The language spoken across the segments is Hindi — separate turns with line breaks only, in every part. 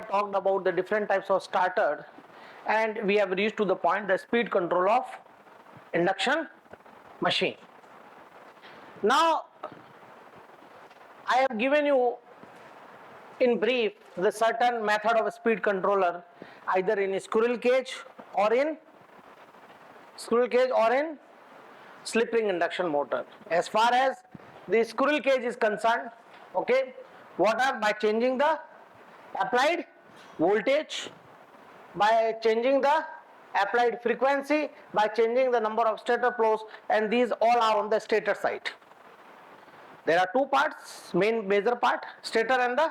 talked about the different types of starter, and we have reached to the point the speed control of induction machine. Now I have given you in brief the certain method of a speed controller, either in squirrel cage or in slip ring induction motor. As far as the squirrel cage is concerned, okay, what are by changing the applied voltage, by changing the applied frequency, by changing the number of stator poles, and these all are on the stator side. There are two parts, major part, stator and the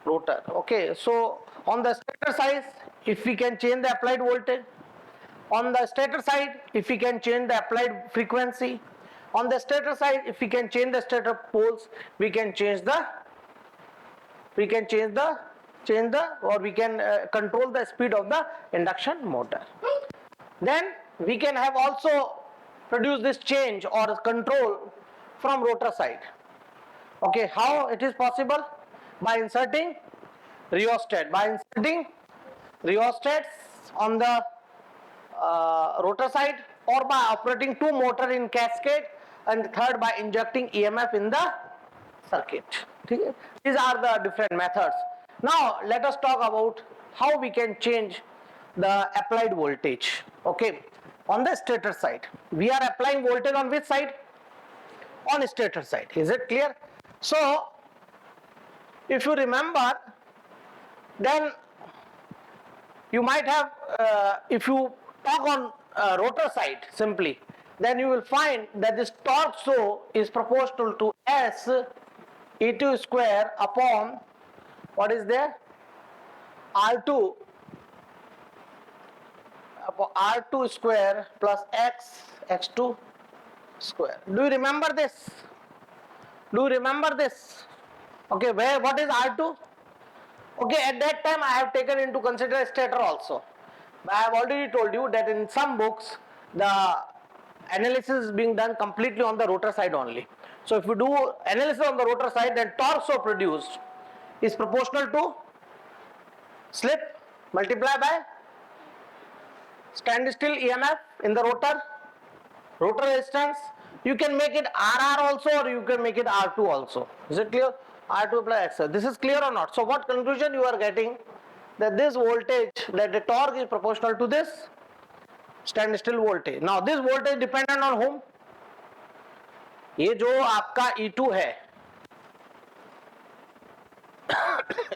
rotor. Okay, so on the stator side, if we can change the applied voltage, on the stator side, if we can change the applied frequency, on the stator side, if we can change the stator poles, we can control the speed of the induction motor. Then we can have also produce this change or control from rotor side. Okay, how it is possible? By inserting rheostat. By inserting rheostats on the rotor side, or by operating two motor in cascade, and third by injecting EMF in the circuit. These are the different methods. Now let us talk about how we can change the applied voltage. Okay, on the stator side, we are applying voltage on which side? On stator side. Is it clear? So if you remember, then you might have if you talk on rotor side simply, then you will find that this torque so is proportional to S E2 square upon what is there, R2 upon R2 square plus X2 square. Do you remember this? Okay, what is R2? Okay, at that time I have taken into consideration stator also. But I have already told you that in some books the analysis is being done completely on the rotor side only. So if you do analysis on the rotor side, then torque so produced is proportional to slip multiplied by standstill EMF in the rotor resistance. You can make it RR also, or you can make it R2 also. Is it clear? R2 plus X. This is clear or not? So what conclusion you are getting? That this voltage, that the torque is proportional to this standstill voltage. Now this voltage dependent on whom? ये जो आपका E2 है,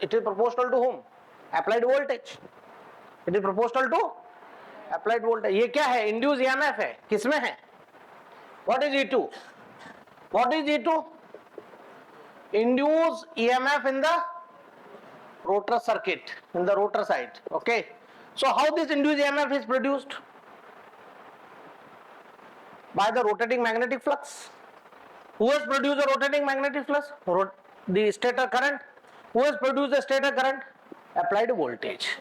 it is proportional to whom? Applied voltage. It is proportional to applied voltage. ये क्या है? Induced EMF है. किसमें है? What is E2? What is E2? Induced EMF in the rotor circuit, in the rotor side. Okay. So how this induced EMF is produced? By the rotating magnetic flux. Who has produced the rotating magnetic flux? The stator current. Who has produced the stator current? Applied voltage.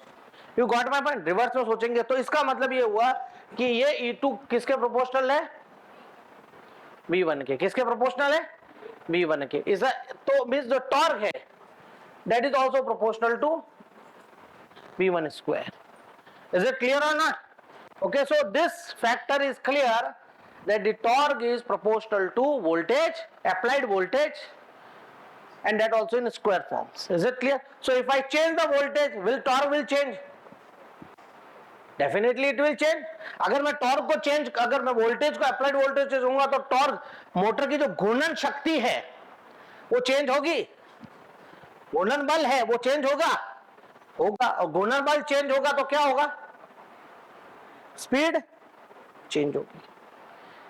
You got my point? Reverse में सोचेंगे तो इसका मतलब ये हुआ कि ये E2 किसके प्रोपोर्शनल है? V1 के. किसके प्रोपोर्शनल है? V1 के. इस तो मीन्स जो टॉर्क है, that is also proportional to V1 square. Is it clear or not? Okay, so this factor is clear, that the torque is proportional to voltage, applied voltage, and that also in square forms. Is it clear? So if I change the voltage, will torque will change? Definitely it will change. अगर मैं टॉर्क को चेंज, अगर मैं वोल्टेज को अप्लाइड वोल्टेज से दूंगा तो टॉर्क, मोटर की जो घूर्णन शक्ति है वो चेंज होगी. घूर्णन बल है वो चेंज होगा. और घूर्णन बल चेंज होगा तो क्या होगा? स्पीड चेंज होगी.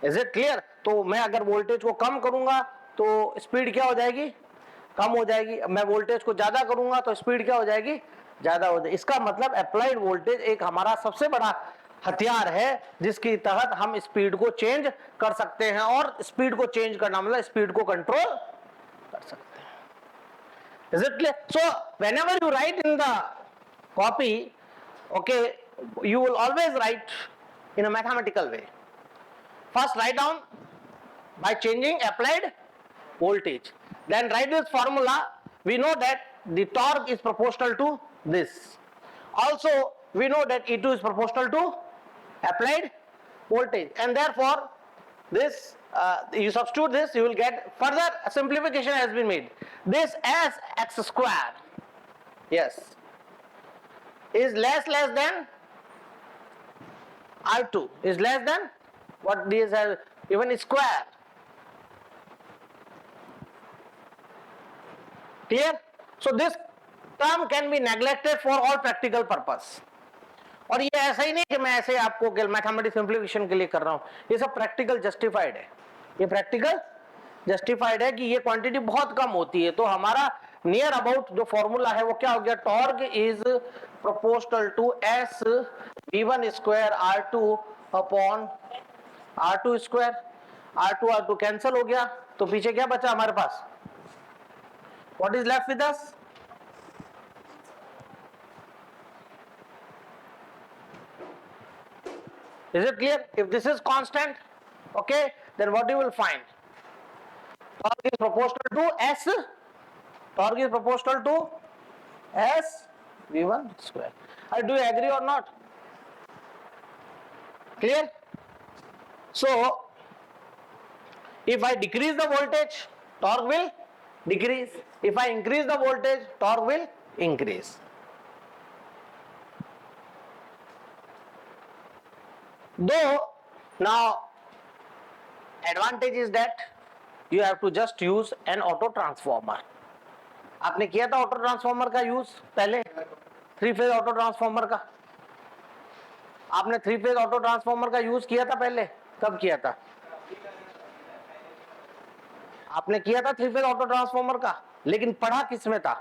Is it clear? तो मैं अगर वोल्टेज को कम करूंगा तो स्पीड क्या हो जाएगी? कम हो जाएगी. मैं वोल्टेज को ज्यादा करूंगा तो स्पीड क्या हो जाएगी? ज्यादा हो जाएगी. इसका मतलब अप्लाइड वोल्टेज एक हमारा सबसे बड़ा हथियार है जिसके तहत हम स्पीड को चेंज कर सकते हैं, और स्पीड को चेंज करना मतलब स्पीड को कंट्रोल कर सकते हैं. Is it clear? So whenever you write in the copy, okay, you will always write in a mathematical way. First write down by changing applied voltage. Then write this formula. We know that the torque is proportional to this. Also, we know that E2 is proportional to applied voltage, and therefore this you substitute this, you will get further simplification has been made. This as x square, yes, is less than R2, is less than what this has, even square. Clear? So this term can be neglected for all practical purpose. और ये ऐसा ही नहीं कि मैं ऐसे आपको मैथमेटिक्स सिंप्लीफिकेशन के लिए कर रहा हूं, ये सब प्रैक्टिकल जस्टिफाइड है, ये प्रैक्टिकल जस्टिफाइड है कि ये क्वांटिटी बहुत कम होती है, तो हमारा नियर अबाउट जो फॉर्मूला है वो क्या हो गया, torque is proportional to as v1 square r2 upon r2 square, r2 cancel हो गया, तो पीछे क्या बचा हमारे पास, what is left with us, is it clear? If this is constant, okay, then what you will find, torque is proportional to s, torque is proportional to s v1 square. Do you agree or not? Clear? So if I decrease the voltage, torque will decrease. If I increase the voltage, torque will increase. Though now advantage is that you have to just use an auto transformer. आपने किया था ऑटो ट्रांसफॉर्मर का यूज पहले, थ्री फेज ऑटो ट्रांसफॉर्मर का, आपने थ्री फेज ऑटो ट्रांसफॉर्मर का यूज किया था पहले, कब किया था, आपने किया था थ्री फेज ऑटो ट्रांसफॉर्मर का, लेकिन पढ़ा किस में था,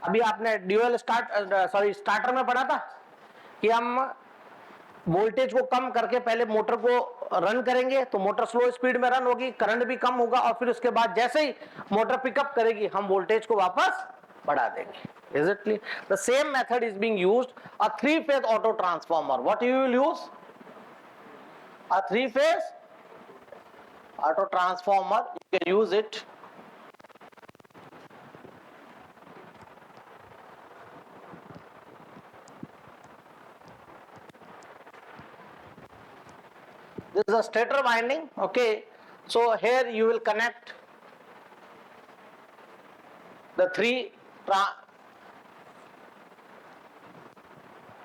अभी आपने ड्यूअल स्टार्टर में पढ़ा था कि हम वोल्टेज को कम करके पहले मोटर को रन करेंगे, तो मोटर स्लो स्पीड में रन होगी, करंट भी कम होगा, और फिर उसके बाद जैसे ही मोटर पिकअप करेगी हम वोल्टेज को वापस बढ़ा देंगे. Is it clear? The same method is being used, a three phase auto transformer. What you will use? A three phase auto transformer, you can use it this is a stator winding, okay, so here you will connect the three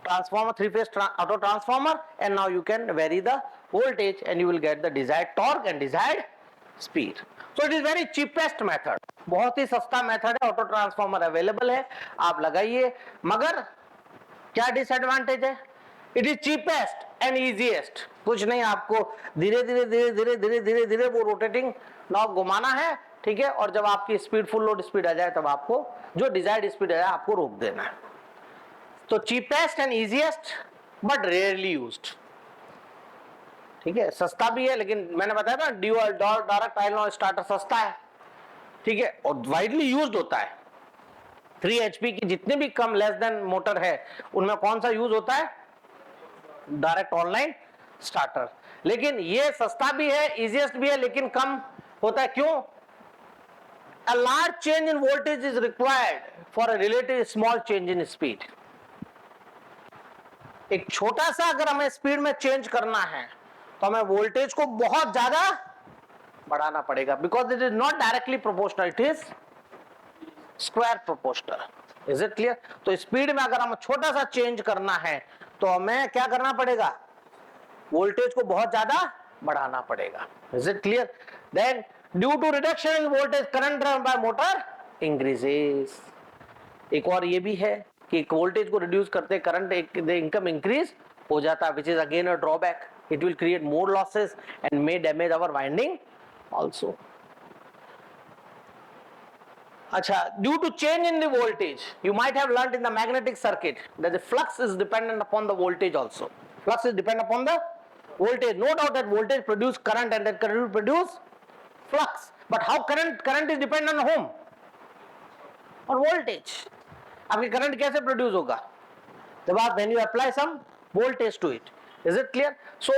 transformer, three phase auto transformer, and now you can vary the voltage and you will get the desired torque and desired speed. So it is very cheapest method, बहुत ही सस्ता मेथड है, ऑटो ट्रांसफॉर्मर अवेलेबल है, आप लगाइए, मगर क्या डिसएडवांटेज है, it is cheapest and easiest, कुछ नहीं, आपको धीरे धीरे धीरे धीरे धीरे धीरे धीरे वो रोटेटिंग नॉब घुमाना है, ठीक है, और जब आपकी स्पीड फुल लोड स्पीड आ जाए तब आपको जो डिजायर्ड स्पीड आ जाए आपको रोक देना है. तो cheapest and easiest but rarely used, ठीक है, सस्ता भी है, लेकिन मैंने बताया ना ड्यूअल डायरेक्ट आयरन स्टार्टर सस्ता है, ठीक है, और वाइडली यूज्ड होता है. 3 HP की जितने भी कम लेस देन मोटर है उनमें कौन सा यूज होता है, डायरेक्ट ऑनलाइन स्टार्टर. लेकिन ये सस्ता भी है, इजीएस्ट भी है, लेकिन कम होता है. क्यों? A large change in voltage is required for a relatively small change in speed. एक छोटा सा अगर हमें स्पीड में चेंज करना है तो हमें वोल्टेज को बहुत ज्यादा बढ़ाना पड़ेगा, because it is not directly proportional, it is square proportional. Is it clear? तो स्पीड में अगर हमें छोटा सा चेंज करना है तो हमें क्या करना पड़ेगा, वोल्टेज को बहुत ज्यादा बढ़ाना पड़ेगा. Is it clear? Then due to reduction in voltage current driven by motor increases. एक और ये भी है कि वोल्टेज को रिड्यूस करते करंट इनकम इंक्रीज हो जाता है, which is again a drawback. It will create more losses and may damage our winding also. अच्छा, due to change in the voltage, you might have learnt in the magnetic circuit that the flux is dependent upon the voltage also. Flux is dependent upon the voltage. No doubt that voltage produce current and that current will produce flux. But how current is dependent on whom? On voltage. आपकी current कैसे produce होगा? जब आप when you apply some voltage to it. Is it clear? So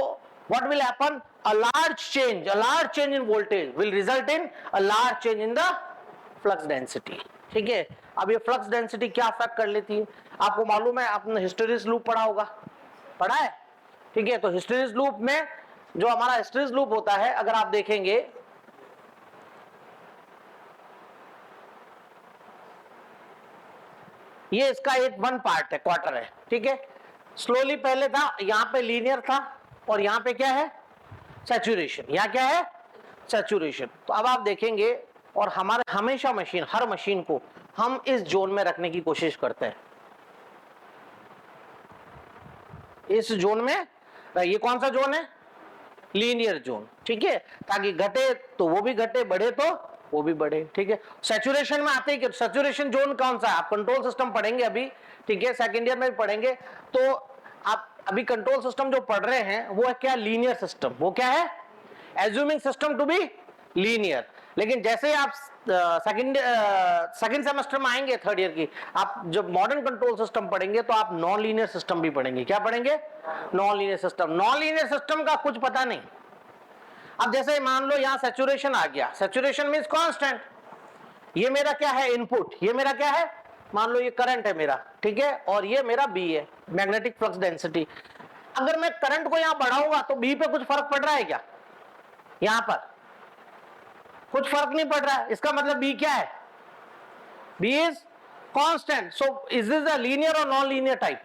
what will happen? A large change in voltage will result in a large change in the flux density. ठीक है, अब ये फ्लक्स डेंसिटी क्या अफेक्ट कर लेती है, आपको मालूम है, आपने हिस्टेरिस लूप पढ़ा होगा, पढ़ा है, ठीक है। तो हिस्टेरिस लूप में जो हमारा हिस्टेरिस लूप होता है, अगर आप देखेंगे ये इसका एक वन पार्ट है, क्वार्टर है, ठीक है। स्लोली पहले था, यहां पे लीनियर था और यहां पे क्या है, सैचुरेशन, यहां क्या है, सैचुरेशन। तो अब आप देखेंगे, और हमारे हमेशा मशीन, हर मशीन को हम इस जोन में रखने की कोशिश करते हैं, इस जोन में। ये कौन सा जोन है, लीनियर जोन, ठीक है, ताकि घटे तो वो भी घटे, बढ़े तो वो भी बढ़े, ठीक है। सैचुरेशन में आते ही, सैचुरेशन जोन कौन सा है, आप कंट्रोल सिस्टम पढ़ेंगे अभी, ठीक है, सेकंड ईयर में भी पढ़ेंगे। तो आप अभी कंट्रोल सिस्टम जो पढ़ रहे हैं वो है क्या, लीनियर सिस्टम। वो क्या है, assuming system to be linear. लेकिन जैसे आप सेकंड सेमेस्टर में आएंगे, थर्ड ईयर की, आप जब मॉडर्न कंट्रोल सिस्टम पढ़ेंगे तो आप नॉन लीनियर सिस्टम भी पढ़ेंगे। क्या पढ़ेंगे, non linear system. Non linear system का कुछ पता नहीं। अब जैसे मान लो यहां सैचुरेशन आ गया, सैचुरेशन मींस कांस्टेंट, ये मेरा क्या है, इनपुट, ये मेरा क्या है, मान लो ये करंट है मेरा, ठीक है, और ये मेरा बी है, मैग्नेटिक फ्लक्स डेंसिटी। अगर मैं करंट को यहां बढ़ाऊंगा तो बी पे कुछ फर्क पड़ रहा है क्या, यहां पर कुछ फर्क नहीं पड़ रहा है, इसका मतलब बी क्या है, B is constant. So is this a linear और non linear type,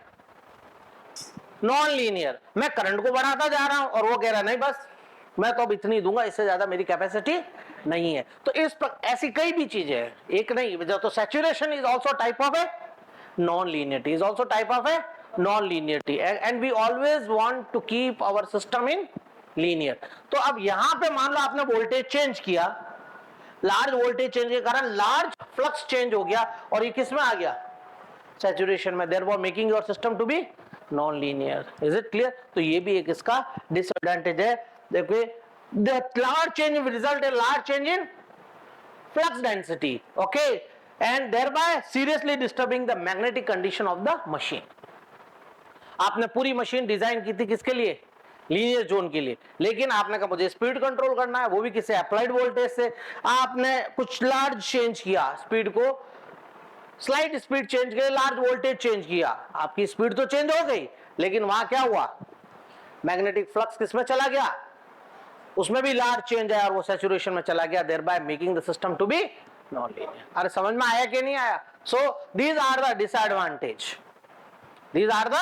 non linear. मैं करंट को बढ़ाता जा रहा हूं और वो कह रहा नहीं बस मैं तो अब इतनी दूंगा, इससे ज्यादा मेरी कैपेसिटी नहीं है। तो इस पर ऐसी कई भी चीजें हैं, एक नहीं। तो saturation is also type of a non linearity, is also type of a non linearity, and we always want to keep our system in linear. तो अब यहां पे मान लो आपने वोल्टेज चेंज किया, लार्ज वोल्टेज चेंज के कारण लार्ज फ्लक्स चेंज हो गया, और ये किस में आ गया, सैचुरेशन में, therefore making your system to be non linear. Is it clear. तो ये भी एक इसका डिसएडवांटेज है। देखिए, the large change will result in large change in flux density, okay, and thereby seriously disturbing the magnetic condition of the machine. आपने पूरी मशीन डिजाइन की थी किसके लिए, लीनियर जोन के लिए, लेकिन आपने कहा मुझे स्पीड कंट्रोल करना है, वो भी किससे, अप्लाइड वोल्टेज से। आपने कुछ लार्ज चेंज किया, स्पीड को स्लाइट स्पीड चेंज किया, लार्ज वोल्टेज चेंज किया, आपकी स्पीड तो चेंज हो गई, लेकिन वहां क्या हुआ, मैग्नेटिक फ्लक्स किसमें चला गया, उसमें भी लार्ज चेंज है और वो सैचुरेशन में चला गया, thereby making the system to be non linear. अरे समझ में आया कि नहीं आया। So these are the disadvantage, these are the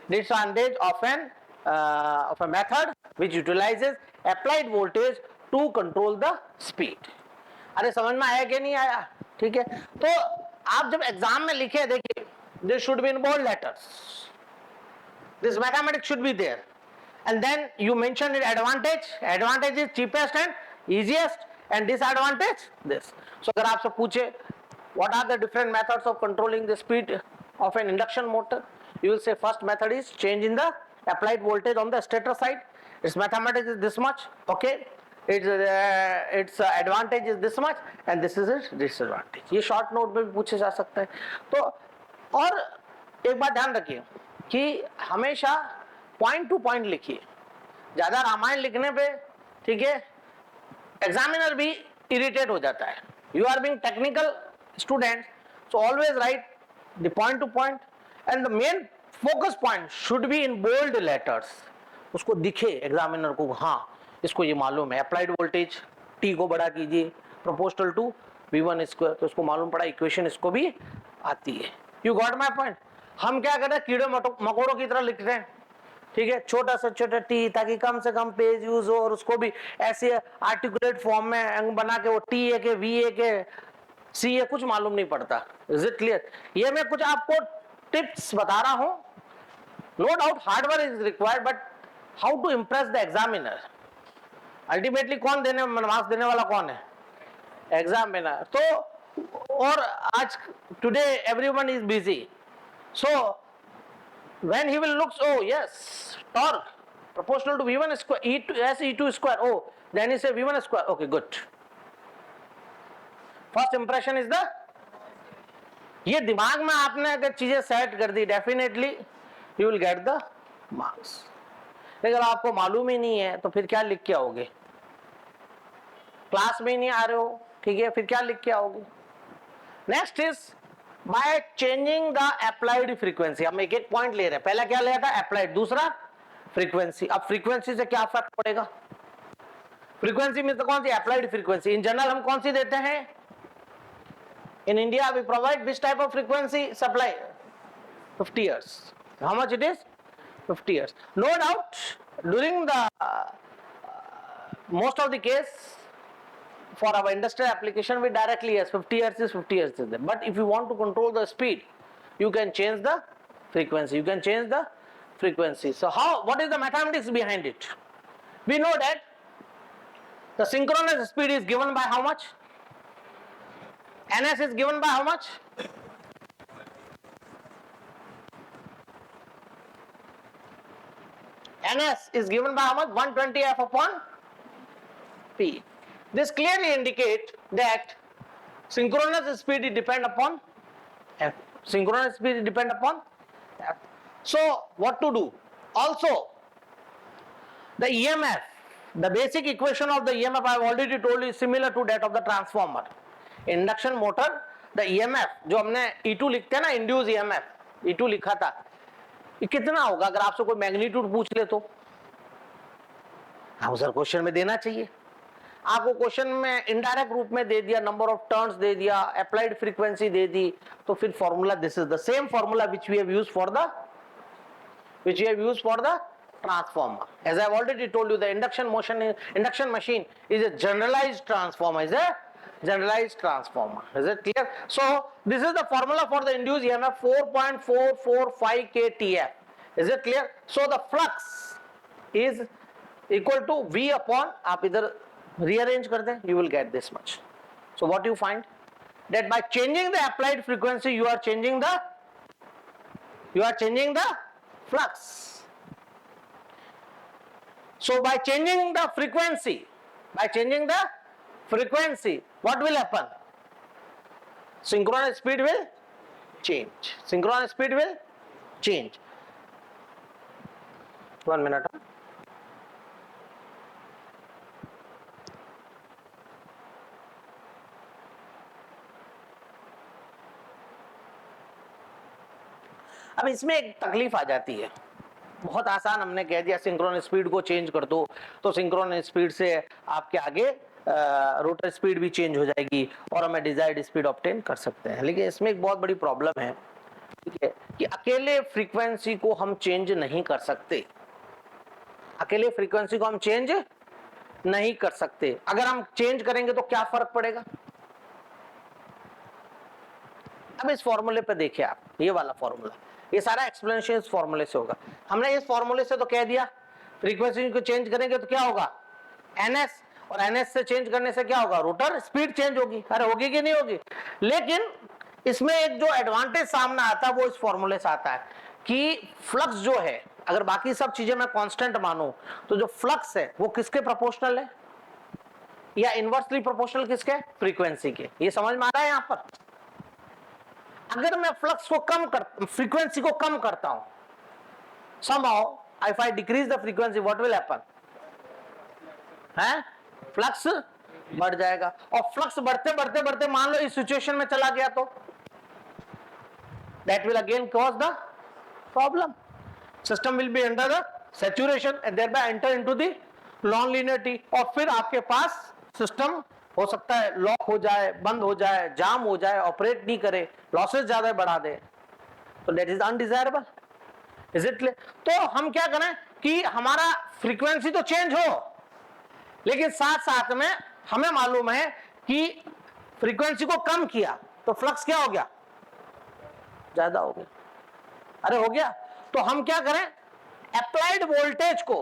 disadvantage of an of a method which utilizes applied voltage to control the speed. अरे समझ में आया कि नहीं आया, ठीक है। तो आप जब एग्जाम में लिखे, देखिए, this should be in bold letters, this mathematics should be there, and then you mention it advantage, advantage is cheapest and easiest, and disadvantage this. So अगर आपसे पूछे what are the different methods of controlling the speed of an induction motor, you will say first method is change in the applied voltage on the stator side, its mathematics is this much, okay, its advantage is this much, and this is its disadvantage. ये short note में भी पूछे जा सकता है। तो और एक बात ध्यान रखिए कि हमेशा पॉइंट टू पॉइंट लिखिए, ज्यादा रामायण लिखने पे, ठीक है, एग्जामिनर भी इरिटेट हो जाता है। You are being technical student, so always write the point to point, and the main focus point should be in bold letters, उसको दिखे एग्जामिनर को, हाँ इसको ये मालूम है, अप्लाइड वोल्टेज टी को बड़ा कीजिए प्रोपोर्शनल टू V1 स्क्वायर, तो उसको मालूम पड़ा, इक्वेशन इसको भी आती है। You got my point. हम क्या कर रहे हैं, कीड़े मकोड़ों की तरह लिख रहे हैं, ठीक है, छोटा से छोटा टी, ताकि कम से कम पेज यूज हो, और उसको भी ऐसे आर्टिकुलेट फॉर्म में अंग बना के, वो टी ए के, वी ए के, सी ए, कुछ मालूम नहीं पड़ता। Is it clear. ये मैं कुछ आपको टिप्स बता रहा हूं, no doubt hard work is required, but how to impress the examiner. Ultimately कौन देने, मार्क्स देने वाला कौन है, एग्जामिनर। तो और आज today everyone is busy, so when he will look, oh yes, torque proportional to V1 square, E2 square, oh then he say V1 square, okay good. First impression is the, ये दिमाग में आपने अगर चीजें सेट कर दी, definitely you will get the marks. लेकिन आपको मालूम ही नहीं है तो फिर क्या लिख के आओगे, क्लास में ही नहीं आ रहे हो, ठीक है, फिर क्या लिख के आओगे। Next is by changing the applied frequency. हम एक एक पॉइंट ले रहे हैं, पहला क्या लिया था अप्लाइड, दूसरा फ्रीक्वेंसी। अब फ्रीक्वेंसी से क्या फर्क पड़ेगा, फ्रीक्वेंसी में तो कौन सी अप्लाइड फ्रीक्वेंसी, इन जनरल हम कौन सी देते हैं, in India we provide which type of frequency supply, 50 years, how much it is, 50 years, no doubt during the most of the case for our industrial application we directly, yes, 50 years is 50 years is there. But if you want to control the speed, you can change the frequency, you can change the frequency. So how, what is the mathematics behind it? We know that the synchronous speed is given by how much, ns is given by how much, ns is given by how much, 120 f upon p. This clearly indicate that synchronous speed depend upon f. Synchronous speed depend upon f. So what to do? Also, the EMF, the basic equation of the EMF I have already told you is similar to that of the transformer. Induction motor, the EMF जो हमने E2 लिखते हैं ना, induced EMF E2 लिखा था, ये कितना होगा अगर आपसे कोई मैग्नीट्यूड पूछ ले तो? हाँ सर क्वेश्चन में देना चाहिए, आपको क्वेश्चन में इनडायरेक्ट रूप में दे दिया, नंबर ऑफ टर्न्स दे दिया, अप्लाइड फ्रीक्वेंसी दे दी, तो फिर formula this is the same formula which we have used for the transformer. As I have already told you, the induction machine is a generalized transformer, is it clear? So this is the formula for the induced EMF, 4.445 kTF, is it clear? So the flux is equal to V upon, आप इधर rearrange कर दें, you will get this much. So what you find, that by changing the applied frequency you are changing the flux. So by changing the frequency, what will happen? Synchronous speed will change. 1 minute. अब इसमें एक तकलीफ आ जाती है, बहुत आसान हमने कह दिया सिंक्रोनस स्पीड को चेंज कर दो, तो सिंक्रोनस स्पीड से आपके आगे रोटर स्पीड भी चेंज हो जाएगी और हमें डिजायर्ड स्पीड ऑब्टेन कर सकते हैं। लेकिन इसमें एक बहुत बड़ी प्रॉब्लम है, ठीक है, कि अकेले फ्रीक्वेंसी को हम चेंज नहीं कर सकते, अगर हम चेंज करेंगे तो क्या फर्क पड़ेगा? अब इस फॉर्मूले पे देखिए आप, ये वाला फॉर्मूला, ये सारा एक्सप्लेनेशन इस फॉर्मूले से होगा। हमने इस फॉर्मूले से तो कह दिया फ्रीक्वेंसी को चेंज करेंगे तो क्या होगा, ns, और ns से चेंज करने से क्या होगा, रोटर स्पीड चेंज होगी। अरे होगी कि नहीं होगी? लेकिन इसमें एक जो एडवांटेज सामने आता है वो इस फॉर्मूले से आता है कि फ्लक्स जो है, अगर बाकी सब चीजें मैं कांस्टेंट मानूं तो जो फ्लक्स है वो किसके प्रोपोर्शनल है, या इनवर्सली प्रोपोर्शनल किसके, फ्रीक्वेंसी के। ये समझ में आ रहा है? यहां पर अगर मैं फ्लक्स को फ्रीक्वेंसी को कम करता हूं, somehow if I decrease the frequency, what will happen? है, फ्लक्स बढ़ जाएगा, और फ्लक्स बढ़ते मान लो इस सिचुएशन में चला गया तो that will again cause the problem. System will be under the saturation and thereby enter into the non-linearity, और फिर आपके पास सिस्टम हो सकता है लॉक हो जाए, बंद हो जाए, जाम हो जाए, ऑपरेट नहीं करे, लॉसेस ज्यादा बढ़ा दे, तो that is undesirable, is it? तो हम क्या करें कि हमारा फ्रीक्वेंसी तो चेंज हो, लेकिन साथ साथ में हमें मालूम है कि फ्रीक्वेंसी को कम किया तो फ्लक्स क्या हो गया, ज्यादा हो गया। अरे हो गया, तो हम क्या करें, अप्लाइड वोल्टेज को,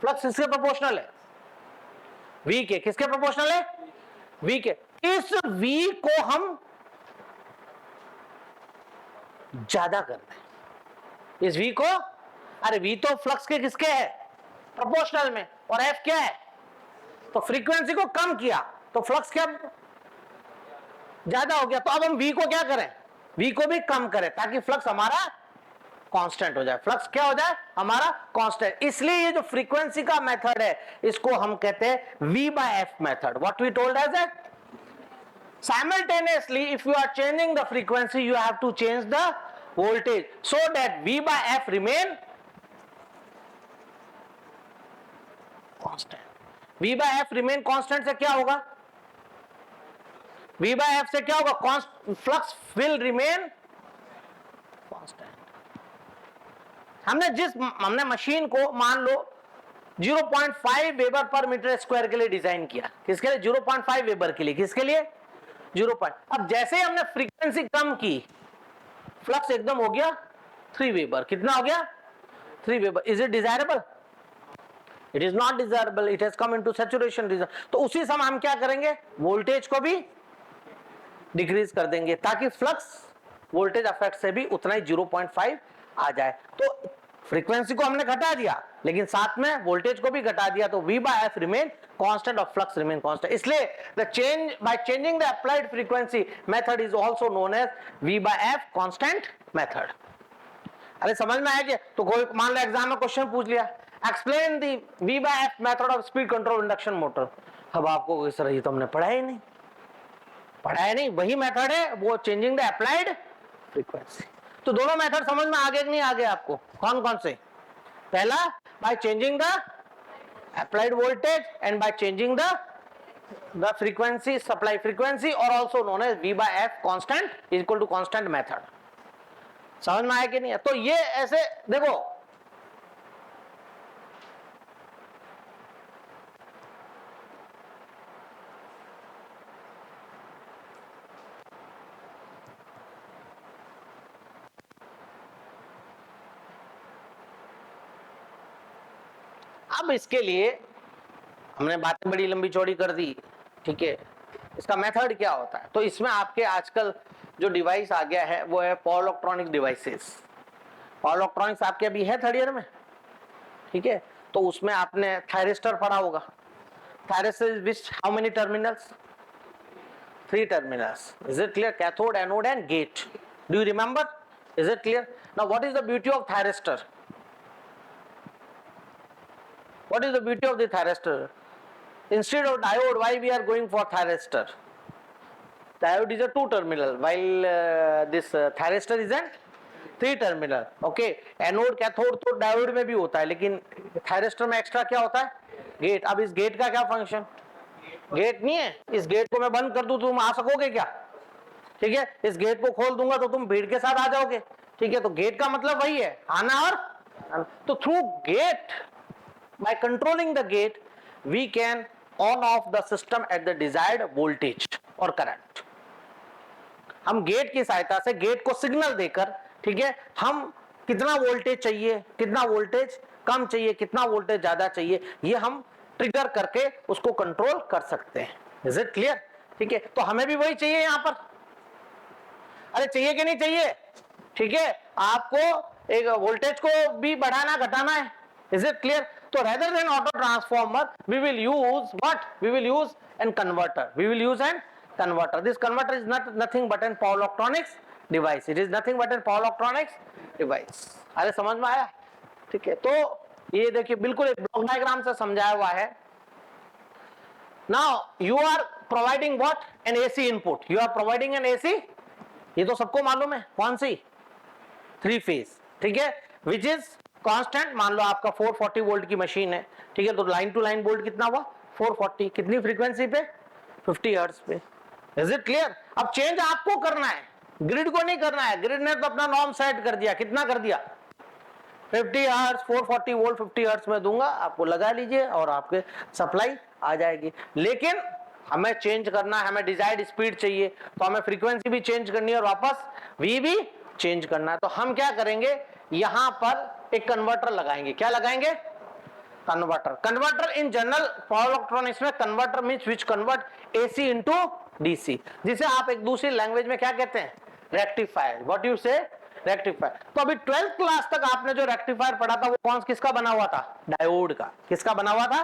फ्लक्स किसके प्रोपोर्शनल है, V के, किसके प्रोपोर्शनल है, V के, इस V को हम ज्यादा कर दें, इस V को, अरे V तो फ्लक्स के किसके है, प्रोपोर्शनल में, और F क्या है, तो फ्रीक्वेंसी को कम किया तो फ्लक्स क्या ज्यादा हो गया, तो अब हम V को क्या करें, V को भी कम करें ताकि फ्लक्स हमारा कांस्टेंट हो जाए, फ्लक्स क्या हो जाए, हमारा कांस्टेंट। इसलिए ये जो फ्रीक्वेंसी का मेथड है इसको हम कहते हैं V/F method, what we told as a Simultaneously, if you are changing the frequency, you have to change the voltage so that V by F remain constant. V by F remain constant से क्या होगा? V by F से क्या होगा? Flux will remain constant. हमने मशीन को मान लो 0.5 वेबर पर मीटर स्क्वायर के लिए डिजाइन किया. किसके लिए? 0.5 वेबर के लिए. किसके लिए? 0. अब जैसे ही हमने फ्रीक्वेंसी कम की, फ्लक्स एकदम हो गया 3 वेबर. कितना हो गया? 3 weber. Is it desirable? It is not desirable. It has come into saturation region. तो उसी समय हम क्या करेंगे? वोल्टेज को भी डिक्रीज कर देंगे ताकि फ्लक्स वोल्टेज इफेक्ट से भी उतना ही 0.5 आ जाए. तो फ्रीक्वेंसी को हमने घटा दिया लेकिन साथ में वोल्टेज को भी घटा दिया, तो V by F remain constant और फ्लक्स रिमेन कांस्टेंट. इसलिए the change by changing the applied frequency method is also known as V by F constant method. अरे समझ में आया क्या? तो कोई मान लो एग्जाम में क्वेश्चन पूछ लिया, explain the V by F method of speed control induction motor. अब आपको सर ये तो हमने पढ़ा ही नहीं. वही मेथड है, वो चेंजिंग द अप्लाइड फ्रीक्वेंसी. तो दोनों मेथड समझ में आ गए कि नहीं आ गए आपको? कौन कौन से? पहला by changing the applied voltage and by changing the frequency, supply frequency, और also known as V by F constant is equal to constant method. समझ में आया कि नहीं? तो ये ऐसे देखो, अब इसके लिए हमने बातें बड़ी लंबी चौड़ी कर दी, ठीक है. इसका मेथड क्या होता है? तो इसमें आपके आजकल जो डिवाइस आ गया है वो है power electronic devices. Power electronics आपके अभी है थर्ड ईयर में, ठीक है. तो उसमें आपने थायरिस्टर पढ़ा होगा. Thyristor which how many terminals? 3 terminals. Is it clear? Cathode, anode and gate. Do you remember? Is it clear? Now what is the beauty of thyristor? What is the beauty of the thyristor? Instead of diode, why we are going for thyristor? Diode is a 2 terminal while this thyristor is a 3 terminal. Okay, anode cathode तो diode में भी होता है, लेकिन thyristor में extra क्या होता है? Gate. अब इस gate का क्या function? गेट नहीं है. इस गेट को मैं बंद कर दूं तो तुम आ सकोगे क्या? ठीक है. इस गेट को खोल दूंगा तो तुम भीड़ के साथ आ जाओगे. ठीक है. तो गेट का मतलब वही है, आना और तो through gate, by controlling the gate we can on off the system at the desired voltage और करंट. हम गेट की सहायता से गेट को सिग्नल देकर, ठीक है, हम कितना वोल्टेज चाहिए, कितना वोल्टेज कम चाहिए, कितना वोल्टेज ज्यादा चाहिए, ये हम ट्रिगर करके उसको कंट्रोल कर सकते हैं. Is it clear? ठीक है. तो हमें भी वही चाहिए यहां पर. अरे चाहिए कि नहीं चाहिए? ठीक है. आपको एक वोल्टेज को भी बढ़ाना घटाना है. Is it clear? तो rather than auto transformer we will use what? We will use an converter. We will use an converter. This converter is nothing but an power electronics device. It is nothing but an power electronics device. अरे समझ में आया? ठीक है. तो ये देखिए बिल्कुल एक ब्लॉक डायग्राम से समझाया हुआ है. Now you are providing what? An AC input. You are providing an AC. ये तो सबको मालूम है. कौन सी? 3 फेज. ठीक है. Which is constant. मान लो आपका 440 वोल्ट की मशीन है, ठीक है. तो लाइन टू लाइन वोल्ट कितना हुआ? 440. कितनी फ्रीक्वेंसी पे? 50 हर्ट्ज पे. Is it clear? अब चेंज आपको करना है, ग्रिड को नहीं करना है. ग्रिड ने तो अपना नॉर्म सेट कर दिया. कितना कर दिया? 50 हर्ट्ज, 440 वोल्ट 50 हर्ट्ज में दूंगा, आपको लगा लीजिए और आपके सप्लाई आ जाएगी. लेकिन हमें चेंज करना है, हमें डिजायर्ड स्पीड चाहिए, तो हमें फ्रीक्वेंसी भी चेंज करनी है और वापस V भी चेंज करना है. तो हम क्या करेंगे? यहां पर एक कन्वर्टर लगाएंगे. क्या लगाएंगे? Converter. Converter in general power electronics में converter means which convert AC into DC, जिसे आप एक दूसरी लैंग्वेज में क्या कहते हैं? रेक्टिफायर. व्हाट यू से? रेक्टिफायर. तो अभी 12th क्लास तक आपने जो रेक्टिफायर पढ़ा था वो कौन किसका बना हुआ था? डायोड का. किसका बना हुआ था?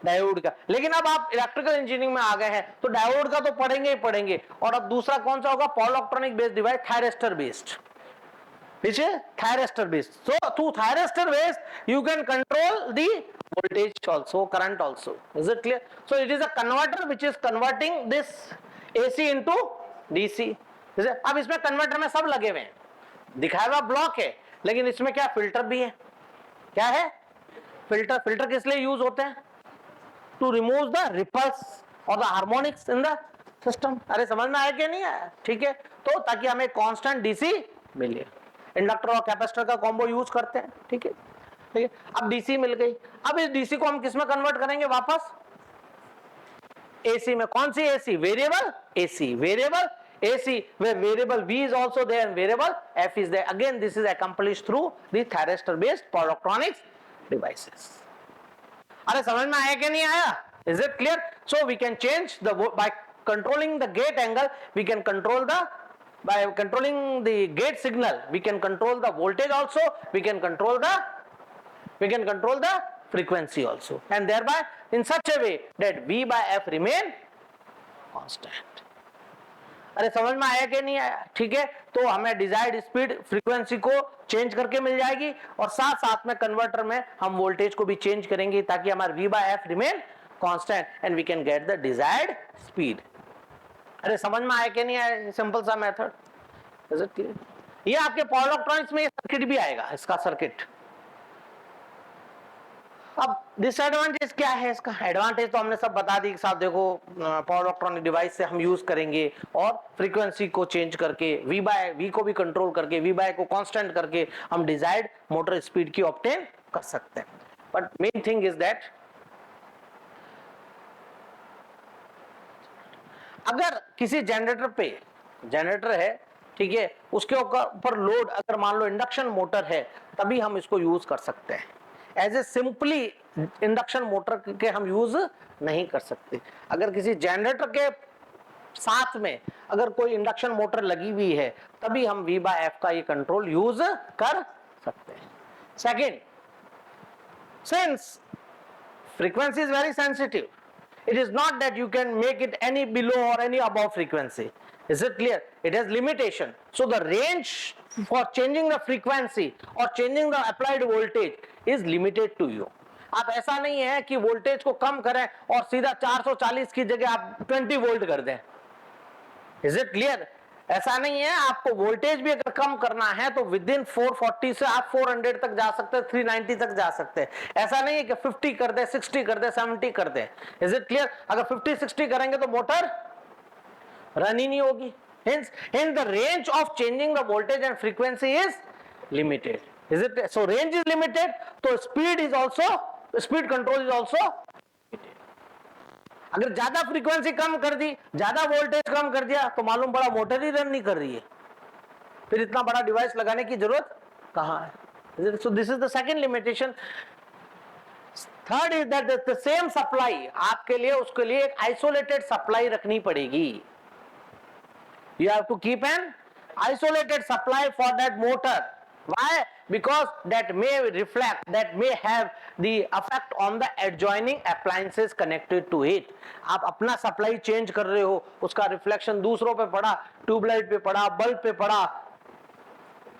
डायोड का. लेकिन अब आप इलेक्ट्रिकल इंजीनियरिंग में आ गए हैं तो डायोड का तो पढ़ेंगे ही पढ़ेंगे. और अब दूसरा कौन सा होगा? Power electronic based device, thyristor based. which is thyristor based. So through thyristor based you can control the voltage also, current also. Is it clear? So it is a converter which is converting this AC into DC। जैसे अब इसमें कन्वर्टर में सब लगे हुए हैं, दिखाया हुआ ब्लॉक है, लेकिन इसमें क्या फिल्टर भी है। क्या है? फिल्टर। फिल्टर किस लिए यूज होते हैं? टू रिमूव द रिपल्स और the harmonics in the system. अरे समझ में आया कि नहीं आया? ठीक है, तो ताकि हमें कांस्टेंट डीसी मिले, इंडक्टर और कैपेसिटर का कॉम्बो यूज करते हैं। ठीक है, ठीक है। अब डीसी मिल गई, अब इस डीसी को हम किस में कन्वर्ट करेंगे? वापस एसी में। कौन सी AC? Variable AC. Variable AC where variable V is also there and variable F is there. Again, this is accomplished through the thyristor based power electronics devices. अरे समझ में आया कि नहीं आया? Is it clear? So we can change the by controlling the gate angle, we can control the by controlling the gate signal, we can control the voltage also, we can control the frequency also, and thereby in such a way that V by F remain constant. अरे समझ में आया कि नहीं आया? ठीक है, तो हमें डिजायर्ड स्पीड फ्रीक्वेंसी को चेंज करके मिल जाएगी, और साथ साथ में कन्वर्टर में हम वोल्टेज को भी चेंज करेंगे ताकि हमारा V by F remain constant and we can get the desired speed. अरे समझ में आया कि नहीं आया? सिंपल सा मेथड। Is it clear? ये आपके पावर इलेक्ट्रॉनिक्स में सर्किट भी आएगा, इसका सर्किट। अब डिसएडवांटेज क्या है इसका? एडवांटेज तो हमने सब बता दी। साहब देखो, पावर इलेक्ट्रॉनिक डिवाइस से हम यूज करेंगे और फ्रीक्वेंसी को चेंज करके वी को भी कंट्रोल करके वी बाय को कांस्टेंट करके हम डिजायर्ड मोटर स्पीड की ऑब्टेन कर सकते हैं। But main thing is that अगर किसी जनरेटर है, ठीक है, उसके ऊपर लोड अगर मान लो इंडक्शन मोटर है, तभी हम इसको यूज कर सकते हैं। As a simply induction motor के हम यूज नहीं कर सकते। अगर किसी जनरेटर के साथ में अगर कोई इंडक्शन मोटर लगी हुई है, तभी हम V by F का ये कंट्रोल यूज कर सकते हैं। Second, since frequency is very sensitive, it is not that you can make it any below or any above frequency. Is it clear? It has limitation. So the range for changing the frequency or changing the applied voltage is limited to you. आप ऐसा नहीं है कि वोल्टेज को कम करें और सीधा 440 की जगह आप 20 वोल्ट कर दें। Is it clear? ऐसा नहीं है। आपको वोल्टेज भी अगर कम करना है तो विद इन 440 से आप 400 तक जा सकते हैं, 390 तक जा सकते हैं। ऐसा नहीं है कि 50 कर दे, 60 कर दे, 70 कर दे। Is it clear? अगर 50-60 करेंगे तो मोटर रन ही नहीं होगी। Hence the range of changing the voltage and frequency is limited. Is it? So range is limited, so speed control is also limited. अगर ज्यादा फ्रीक्वेंसी कम कर दी, ज्यादा वोल्टेज कम कर दिया, तो मालूम पड़ा मोटर ही रन नहीं कर रही है, फिर इतना बड़ा डिवाइस लगाने की जरूरत कहां है? So this is the second limitation. Third is that the same supply आपके लिए उसके लिए एक आइसोलेटेड सप्लाई रखनी पड़ेगी। You have to keep an isolated supply for that motor. Why? Because that may reflect, that may have the effect on the adjoining appliances connected to it. आप अपना सप्लाई चेंज कर रहे हो, उसका रिफ्लेक्शन दूसरों पे पड़ा, ट्यूबलाइट पे पड़ा, बल्ब पे पड़ा,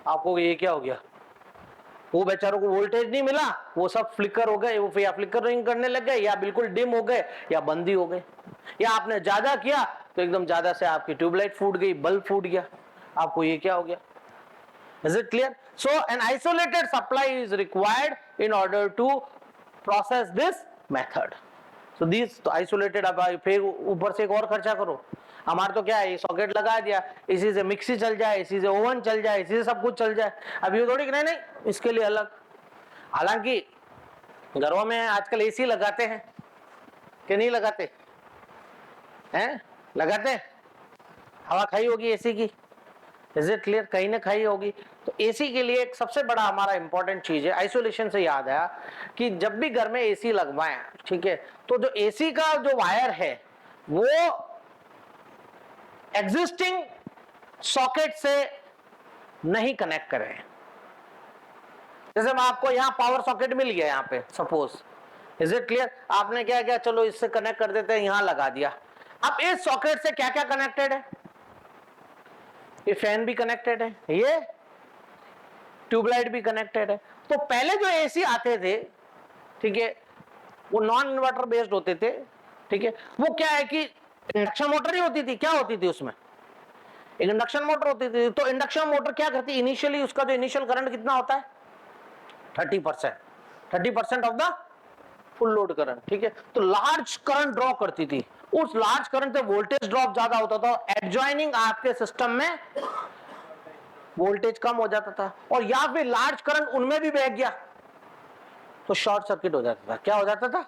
आपको ये क्या हो गया? वो बेचारों को वोल्टेज नहीं मिला, वो सब फ्लिकर हो गए, वो या फ्लिकरिंग करने लग गए, या बिल्कुल डिम हो गए, या बंदी हो गए, या आपने ज्यादा किया तो एकदम ज्यादा से आपकी ट्यूबलाइट फूट गई, बल्ब फूट गया, आपको ये क्या हो गया? Is it clear? So an isolated supply is required in order to process this method. So these तो isolated, अब फिर ऊपर से एक और खर्चा करो। हमारा तो क्या है, सॉकेट लगा दिया, इसी से मिक्सी चल जाए, इसी से ओवन चल जाए, इसी से सब कुछ चल जाए। अब ये थोड़ी नहीं, इसके लिए अलग। हालांकि घरों में आजकल एसी लगाते हैं कि नहीं लगाते हैं? लगाते, हवा खाई होगी एसी की। Is it clear? कहीं ना खाई होगी। तो एसी के लिए एक सबसे बड़ा हमारा इंपॉर्टेंट चीज है, आइसोलेशन से याद आया कि जब भी घर में एसी लगवाएं, ठीक है, तो जो एसी का जो वायर है वो एग्जिस्टिंग सॉकेट से नहीं कनेक्ट करें। जैसे मैं आपको यहाँ पावर सॉकेट मिल गया यहाँ पे सपोज, इज इट क्लियर? आपने क्या किया, चलो इससे कनेक्ट कर देते हैं, यहाँ लगा दिया। अब इस सॉकेट से क्या क्या कनेक्टेड है? ये फैन भी कनेक्टेड है, ये ट्यूबलाइट भी कनेक्टेड है। तो पहले जो एसी आते थे, ठीक है, वो नॉन इन्वर्टर बेस्ड होते थे, ठीक है, वो क्या है कि इंडक्शन मोटर ही होती थी, क्या होती थी उसमें, एक इंडक्शन मोटर होती थी। तो इंडक्शन मोटर क्या करती है, इनिशियली उसका जो इनिशियल करंट कितना होता है 30% of the full load current, ठीक है। तो लार्ज करंट ड्रॉ करती थी, उस लार्ज करंट से वोल्टेज ड्रॉप ज्यादा होता था, एडजॉइनिंग आपके सिस्टम में वोल्टेज कम हो जाता था, और या फिर लार्ज करंट उनमें भी बह गया तो शॉर्ट सर्किट हो जाता था। क्या हो जाता था,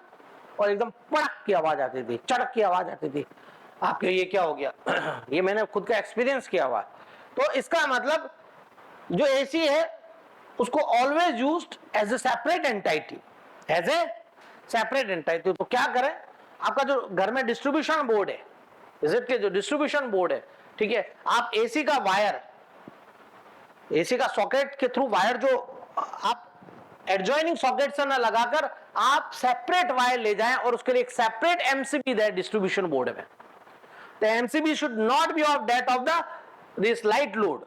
और एकदम पड़क की आवाज आती थी, चड़क की आवाज आती थी। आपके ये क्या हो गया ये मैंने खुद का एक्सपीरियंस किया हुआ। तो इसका मतलब जो एसी है उसको always used as a separate entity, as a separate entity. तो क्या करें, आपका जो घर में डिस्ट्रीब्यूशन बोर्ड है, इट के जो डिस्ट्रीब्यूशन बोर्ड है, ठीक है, आप एसी का वायर, एसी का सॉकेट के थ्रू वायर जो आप एडजॉइनिंग सॉकेट से ना लगाकर आप सेपरेट वायर ले जाएं और उसके लिए एक सेपरेट एमसीबी दे डिस्ट्रीब्यूशन बोर्ड में। The MCB should not be of that of the this light load.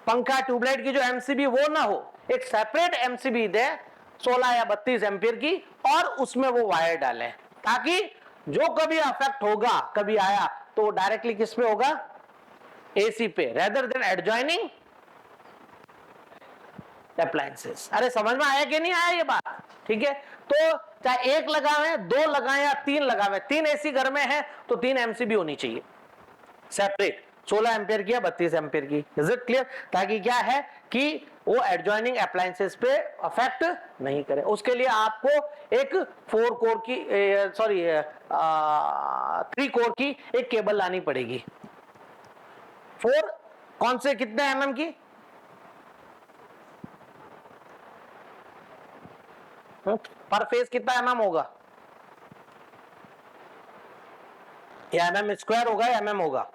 पंखा ट्यूबलाइट की जो MCB वो ना हो, एक सेपरेट MCB दे 16 या 32 एम्पियर की, और उसमें वो वायर डालें, ताकि जो कभी अफेक्ट होगा, कभी आया तो डायरेक्टली किस पे होगा, एसी पे, रेदर देन एडजॉइनिंग अप्लायंसेस। अरे समझ में आया कि नहीं आया ये बात, ठीक है। तो चाहे एक लगावे, दो लगाए या तीन लगावे, 3 एसी घर में है तो 3 एमसीबी होनी चाहिए सेपरेट, 16 एम्पियर की या 32 एम्पियर की। इज इट क्लियर, ताकि क्या है कि वो एडजॉइनिंग अप्लायंसेस पे अफेक्ट नहीं करे। उसके लिए आपको एक 4 कोर की सॉरी 3 कोर की एक केबल लानी पड़ेगी। 4 कौन से कितने एमएम की, पर फेज कितना एमएम होगा, या एमएम स्क्वायर होगा या एमएम होगा,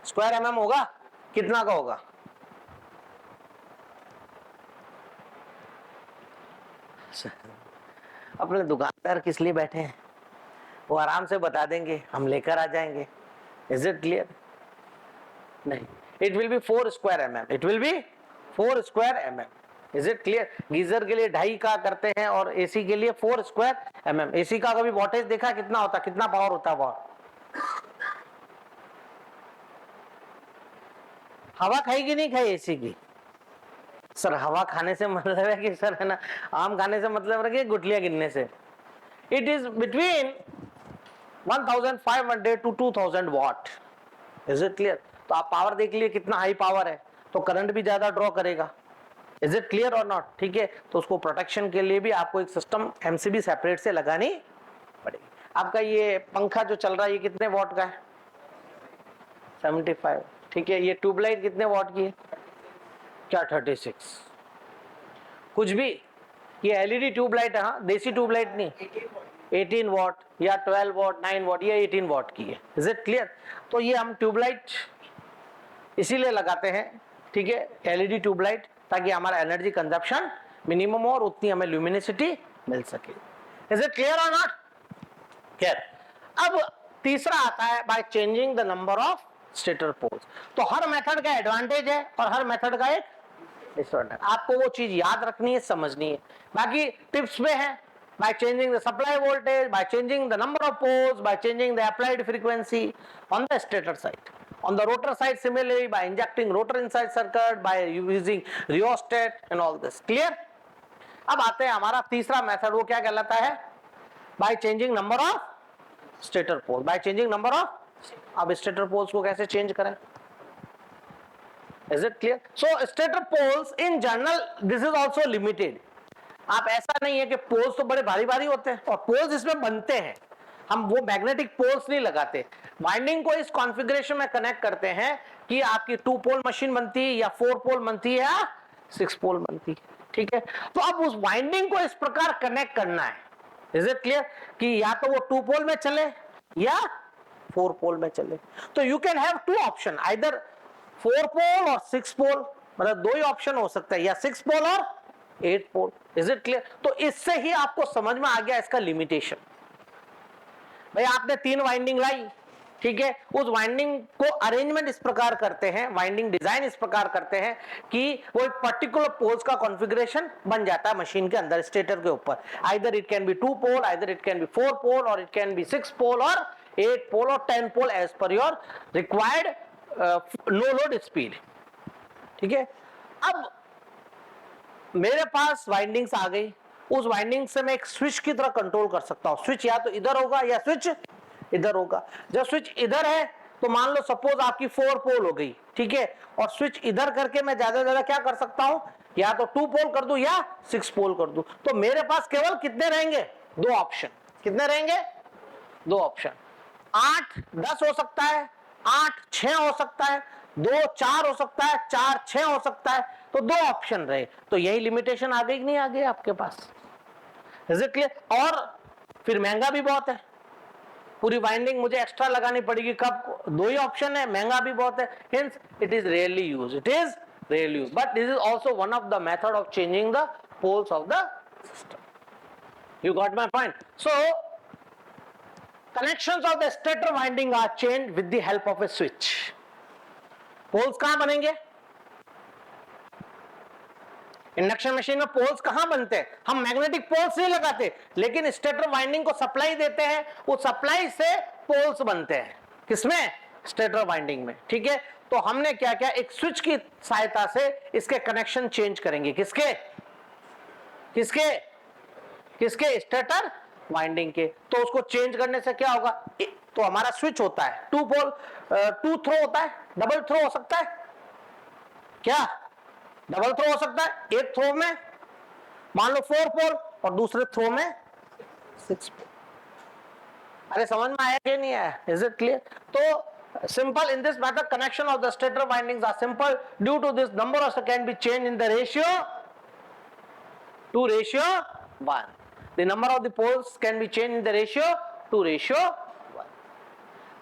स्क्वायर एमएम होगा, कितना का होगा, अपने दुकानदार किस लिए बैठे हैं, वो आराम से बता देंगे, हम लेकर आ जाएंगे। इज इट क्लियर, नहीं, it will be 4 square MM, it will be 4 square MM. Is it clear, geyser के लिए 2.5 का करते हैं और एसी के लिए 4 स्क्वायर एमएम। एसी का कभी वोल्टेज देखा कितना होता, कितना पावर होता है, पावर, हवा खाई कि नहीं खाई एसी की, सर हवा खाने से मतलब है कि सर है ना, आम खाने से मतलब है कि गुटलियां गिनने से। It is between 1500 to 2000 watt. Is it clear, तो आप पावर देख लिए कितना हाई पावर है, तो करंट भी ज्यादा ड्रॉ करेगा। इज इट क्लियर और नॉट, ठीक है। तो उसको प्रोटेक्शन के लिए भी आपको एक सिस्टम एमसीबी सेपरेट से लगानी पड़ेगी। आपका ये पंखा जो चल रहा है ये कितने वॉट का है, 75, ठीक है। ये ट्यूबलाइट कितने वॉट की है, क्या 36, कुछ भी, ये एलईडी ट्यूबलाइट है, हाँ देसी ट्यूबलाइट नहीं, 18 वॉट या 12 वॉट 9 वॉट या 18 वॉट की है। इज इट क्लियर, तो ये हम ट्यूबलाइट इसीलिए लगाते हैं, ठीक है, एलईडी ट्यूबलाइट, ताकि हमारा एनर्जी कंजप्शन मिनिमम हो और उतनी हमें ल्यूमिनिसिटी मिल सके। इज इट क्लियर और नॉट क्लियर। अब तीसरा आता है by changing the number of stator poles. तो हर मेथड का एडवांटेज है और हर मेथड का एक डिसएडवांटेज, आपको वो चीज याद रखनी है, समझनी है। बाकी टिप्स पे है, by changing the supply voltage, by changing the number of poles, by changing the applied frequency on the stator side. On the rotor side similarly by injecting rotor inside circuit, by using rheostat and all this. Clear? अब आते हैं हमारा तीसरा मेथड, वो क्या कहलाता है, by changing number of stator poles. By changing number of, अब stator poles को कैसे चेंज करें, is it clear? So stator poles in general this is also limited. आप ऐसा नहीं है कि पोल्स तो बड़े भारी भारी होते हैं, और पोल्स इसमें बनते हैं, हम वो मैग्नेटिक पोल्स नहीं लगाते, वाइंडिंग को इस कॉन्फ़िगरेशन में कनेक्ट करते हैं कि आपकी 2 पोल मशीन बनती है या 4 पोल बनती है या 6 पोल बनती है, ठीक है। तो अब उस वाइंडिंग को इस प्रकार कनेक्ट करना है, इज इट क्लियर, कि या तो वो 2 पोल में चले या 4 पोल में चले। तो you can have 2 option, either 4 pole और 6 पोल, मतलब 2 ही ऑप्शन हो सकता है, या 6 पोल और 8 पोल। इज इट क्लियर, तो इससे ही आपको समझ में आ गया इसका लिमिटेशन। भाई आपने 3 वाइंडिंग लाई, ठीक है, उस वाइंडिंग को अरेंजमेंट इस प्रकार करते हैं, वाइंडिंग डिजाइन इस प्रकार करते हैं कि वो एक पर्टिकुलर पोल्स का कॉन्फ़िगरेशन बन जाता है मशीन के अंदर, स्टेटर के ऊपर। Either it can be 2 pole, either it can be 4 pole, और इट कैन बी 6 पोल, और 8 पोल और 10 pole as per your required no load speed. ठीक है, अब मेरे पास वाइंडिंग्स आ गई, उस वाइंडिंग से मैं एक स्विच की तरह कंट्रोल कर सकता हूं। स्विच या तो इधर होगा या स्विच इधर होगा। जब स्विच इधर है तो मान लो सपोज आपकी 4 पोल हो गई, ठीक है, और स्विच इधर करके मैं ज्यादा से ज्यादा क्या कर सकता हूं, या तो 2 पोल कर दूं या 6 पोल कर दूं। तो मेरे पास केवल कितने रहेंगे, 2 ऑप्शन। कितने रहेंगे, 2 ऑप्शन। 8 10 हो सकता है, 8 6 हो सकता है, 2 4 हो सकता है, 4 6 हो सकता है। तो 2 ऑप्शन रहे, तो यही लिमिटेशन आ गई कि नहीं आ गई आपके पास। Is it clear? और फिर महंगा भी बहुत है, पूरी वाइंडिंग मुझे एक्स्ट्रा लगानी पड़ेगी। कब, 2 ही ऑप्शन है, महंगा भी बहुत है, hence it is rarely used. It is rarely used, but this is also one of the method of changing the poles of the system. You got my point? So connections of the stator winding are changed with the help of a switch. Poles कहां बनेंगे, इंडक्शन मशीन में पोल्स कहां बनते हैं, हम मैग्नेटिक पोल्स नहीं लगाते, लेकिन स्टेटर वाइंडिंग को सप्लाई देते हैं, उस सप्लाई से पोल्स बनते हैं। किसमें, स्टेटर वाइंडिंग में। ठीक है, तो हमने क्या किया, एक स्विच की सहायता से इसके कनेक्शन चेंज करेंगे। किसके किसके किसके, स्टेटर वाइंडिंग के। तो उसको चेंज करने से क्या होगा, तो हमारा स्विच होता है 2 पोल, 2 थ्रो होता है, डबल थ्रो हो सकता है, क्या डबल थ्रो हो सकता है, एक थ्रो में मान लो 4 पोल और दूसरे थ्रो में 6 पोल। अरे समझ में आया कि नहीं आया? Is it clear? तो simple in this method connection of the stator windings are simple due to this number of can be change in the ratio 2:1. The number of the poles can be changed in the ratio 2:1.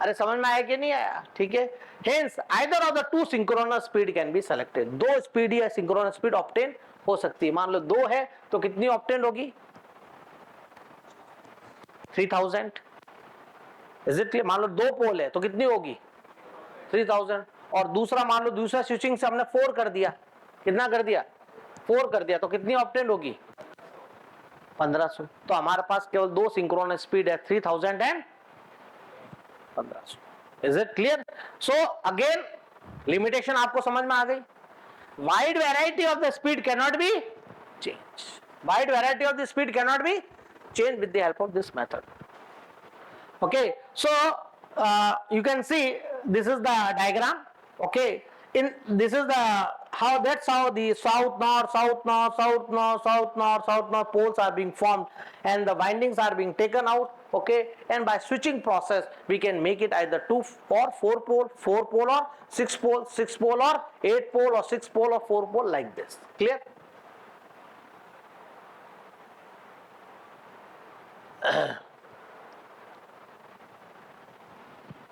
अरे समझ में आया कि नहीं आया? ठीक है, hence either of the 2 synchronous speed can be selected. 2 speed या synchronous speed ऑब्टेन हो सकती है। मान लो 2 है तो कितनी ऑब्टेन होगी, 3000। Is it clear? मान लो 2 पोल है तो कितनी होगी, 3000। और दूसरा मान लो दूसरा स्विचिंग से हमने 4 कर दिया, कितना कर दिया, 4 कर दिया, तो कितनी ऑब्टेन होगी, 1500। तो हमारे पास केवल 2 सिंक्रोनस स्पीड है, 3000 and 1500। Is it clear? So again limitation आपको समझ में आ गई। Wide variety of the speed can not be change, wide variety of the speed can not be change with the help of this method. Okay, so you can see this is the diagram. Okay, in this is the how that's how the south north poles are being formed and the windings are being taken out. Okay, and by switching process we can make it either 2 or 4 pole or 6 pole, 6 pole or 8 pole or 6 pole or 4 pole like this. Clear?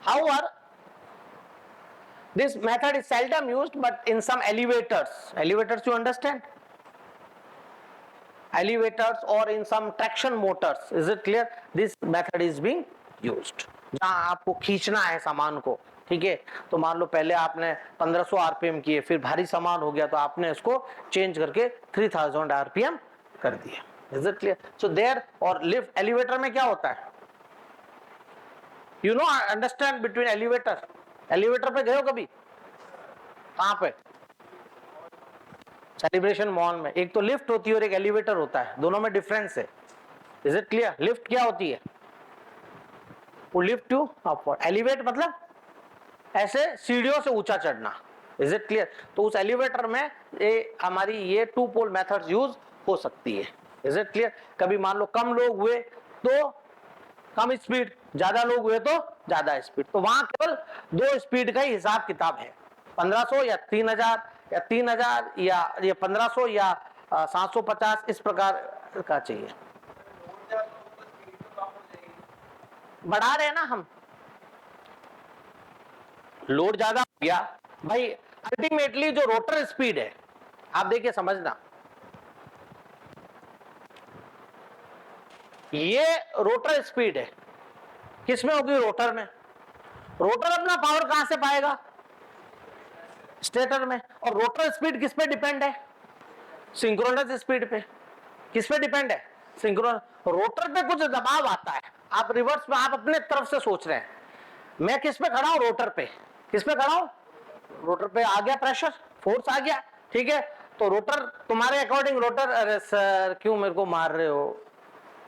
However, this method is seldom used, but in some elevators you understand, elevators or in some traction motors, is it clear, this method is being used. जहां आपको खींचना है सामान को, ठीक है, तो मान लो पहले आपने 1500 आरपीएम किए, फिर भारी सामान हो गया तो आपने इसको चेंज करके 3000 आरपीएम कर दिया। Is it clear? So there और लिफ्ट एलिवेटर में क्या होता है, you know understand between elevator, elevator पे गए हो कभी, कहां पे, सेलिब्रेशन मॉल में। एक तो लिफ्ट होती है और एक एलिवेटर होता है, दोनों में डिफरेंस है। Is it clear? लिफ्ट क्या होती है, वो लिफ्ट टू अपवर्ड, एलिवेट मतलब ऐसे सीढ़ियों से ऊंचा चढ़ना। Is it clear? तो उस एलिवेटर में हमारी ये 2 पोल मेथड्स यूज हो सकती है। Is it clear? कभी मान लो कम लोग हुए तो कम स्पीड, ज्यादा लोग हुए तो ज्यादा स्पीड, तो वहां केवल 2 स्पीड का ही हिसाब किताब है, 1500 या 3000 या 3000 या 1500 या 750, इस प्रकार का चाहिए। बढ़ा रहे हैं ना हम, लोड ज्यादा हो गया भाई, अल्टीमेटली जो रोटर स्पीड है, आप देखिए समझना, ये रोटर स्पीड है, किसमें होगी, रोटर में। रोटर अपना पावर कहां से पाएगा, स्टेटर में। और रोटर स्पीड किस पे डिपेंड है, सिंक्रोनस स्पीड पे। किस पे डिपेंड है, सिंक्रोनस। रोटर पे कुछ दबाव आता है, आप रिवर्स में, आप अपने तरफ से सोच रहे हैं। मैं किस पे खड़ा हूं? रोटर पे। किस पे खड़ा हूं? रोटर पे। आ गया प्रेशर, फोर्स आ गया, ठीक है। तो रोटर तुम्हारे अकॉर्डिंग रोटर, अरे सर क्यों मेरे को मार रहे हो,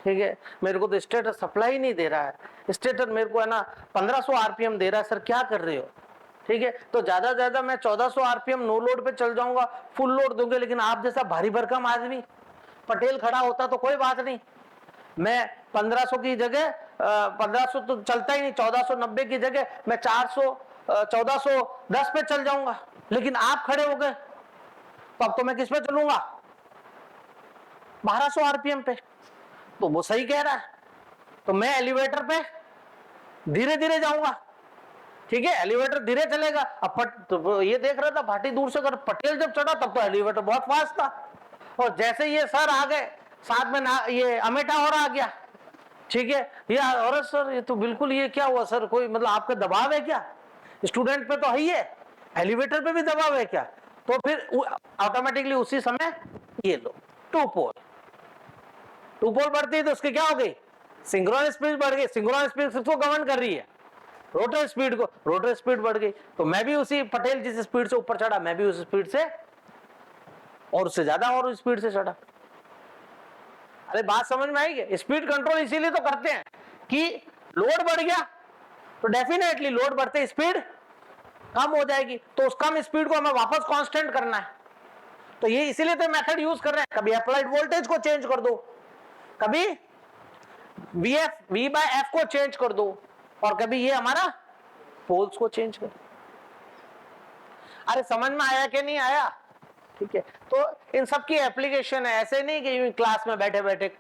ठीक है, मेरे को तो स्टेटर सप्लाई नहीं दे रहा है, स्टेटर मेरे को है ना 1500 आरपीएम दे रहा है, सर क्या कर रहे हो, ठीक है। तो ज्यादा ज्यादा मैं 1400 आरपीएम नो लोड पे चल जाऊंगा, फुल लोड दूंगे, लेकिन आप जैसा भारी भरकम आदमी पटेल खड़ा होता तो कोई बात नहीं, मैं 1500 की जगह 1500 तो चलता ही नहीं, 1490 की जगह मैं 400 1410 पे चल जाऊंगा, लेकिन आप खड़े हो गए तो अब तो मैं किस पे चलूंगा? 1200 आरपीएम पे। तो वो सही कह रहा है, तो मैं एलिवेटर पे धीरे धीरे जाऊंगा, ठीक है, एलिवेटर धीरे चलेगा। अब तो ये देख रहा था भाटी दूर से, अगर पटेल जब चढ़ा तब तो एलिवेटर बहुत फास्ट था, और जैसे ये सर आ गए साथ में ना, ये अमेठा और आ गया, ठीक है। यार और सर ये तो बिल्कुल, ये क्या हुआ सर, कोई मतलब आपका दबाव है क्या? स्टूडेंट पे तो है ही है, एलिवेटर पे भी दबाव है क्या? तो फिर ऑटोमेटिकली उसी समय ये लो टू पोल बढ़ती है तो उसकी क्या हो गई? सिंक्रोनस स्पीड बढ़ गई। सिंक्रोनस स्पीड किसको गवर्न कर रही है? रोटर स्पीड को। रोटर स्पीड बढ़ गई तो मैं भी उसी, पटेल जिस स्पीड से ऊपर चढ़ा मैं भी उस स्पीड से और उससे ज्यादा और स्पीड से चढ़ा। अरे बात समझ में आएगी? स्पीड कंट्रोल इसीलिए तो करते हैं कि लोड बढ़ गया तो डेफिनेटली लोड बढ़ते स्पीड कम हो जाएगी, तो उस कम स्पीड को हमें वापस कांस्टेंट करना है, तो ये इसीलिए तो मेथड यूज कर रहे हैं। कभी अप्लाइड वोल्टेज को चेंज कर दो, कभी V/F को चेंज कर दो, और कभी ये हमारा पोल्स को चेंज कर दो। अरे समझ में आया कि नहीं आया? ठीक है, तो इन सब की एप्लीकेशन है, ऐसे नहीं कि क्लास में बैठे बैठे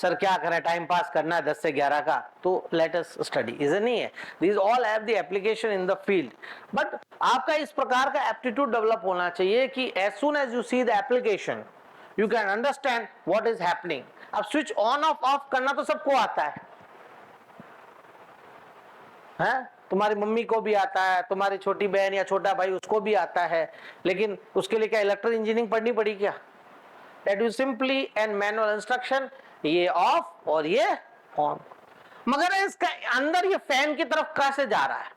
सर क्या करें, टाइम पास करना है 10 से 11 का, तो लेट अस स्टडी, इसे नहीं है। This all have the application in the field, but आपका इस प्रकार का एप्टीट्यूड डेवलप होना चाहिए कि as soon as you see the application you can understand what is happening. अब स्विच ऑन ऑफ करना तो सबको आता है, तुम्हारी मम्मी को भी आता है, तुम्हारी छोटी बहन या छोटा भाई उसको भी आता है, लेकिन उसके लिए क्या इलेक्ट्रिकल इंजीनियरिंग पढ़नी पड़ी क्या? That is simply and manual instruction, ये ऑफ और ये ऑन। मगर इसका अंदर ये फैन की तरफ कैसे जा रहा है?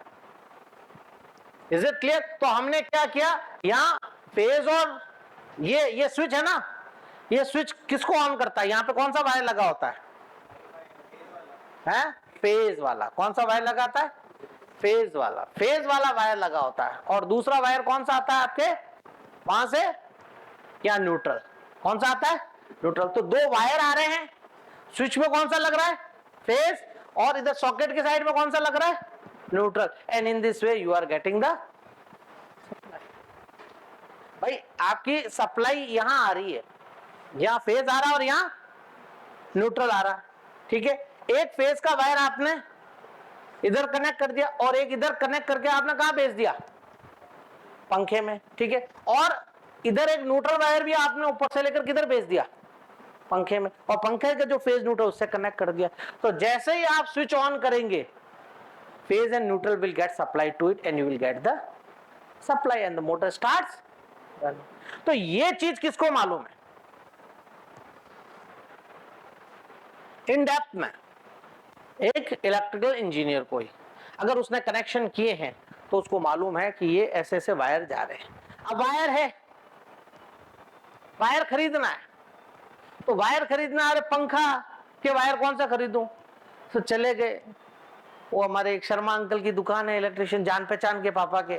Is it clear? तो हमने क्या किया, यहां फेज और ये स्विच है ना, ये स्विच किसको ऑन करता है? यहां पे कौन सा वायर लगा होता है? फेज वाला। कौन सा वायर लगाता है? फेज वाला। फेज वाला वायर लगा होता है, और दूसरा वायर कौन सा आता है आपके वहां से? या न्यूट्रल। कौन सा आता है? न्यूट्रल। तो दो वायर आ रहे हैं, स्विच में कौन सा लग रहा है? फेज, और इधर सॉकेट के साइड में कौन सा लग रहा है? Neutral. And in this way you are getting the supply. भाई आपकी सप्लाई यहां आ रही है, यहां फेज आ रहा है और यहां न्यूट्रल आ रहा है, ठीक है। एक फेज का वायर आपने इधर कनेक्ट कर दिया और एक इधर कनेक्ट करके आपने कहां भेज दिया? पंखे में, ठीक है। और इधर एक न्यूट्रल वायर भी आपने ऊपर से लेकर किधर भेज दिया? पंखे में, और पंखे का जो फेज न्यूट्रल उससे कनेक्ट कर दिया। तो जैसे ही आप स्विच ऑन करेंगे, phase and neutral will get supply to it and you will get the supply and the motor starts running. तो ये चीज किसको मालूम है? इन डेप्थ में एक इलेक्ट्रिकल इंजीनियर को ही, अगर उसने कनेक्शन किए हैं तो उसको मालूम है कि ये ऐसे ऐसे वायर जा रहे हैं। अब वायर है, वायर खरीदना है, तो वायर खरीदना है, अरे पंखा के वायर कौन सा खरीदूं? तो चले गए, वो हमारे एक शर्मा अंकल की दुकान है, इलेक्ट्रिशियन, जान पहचान के पापा के,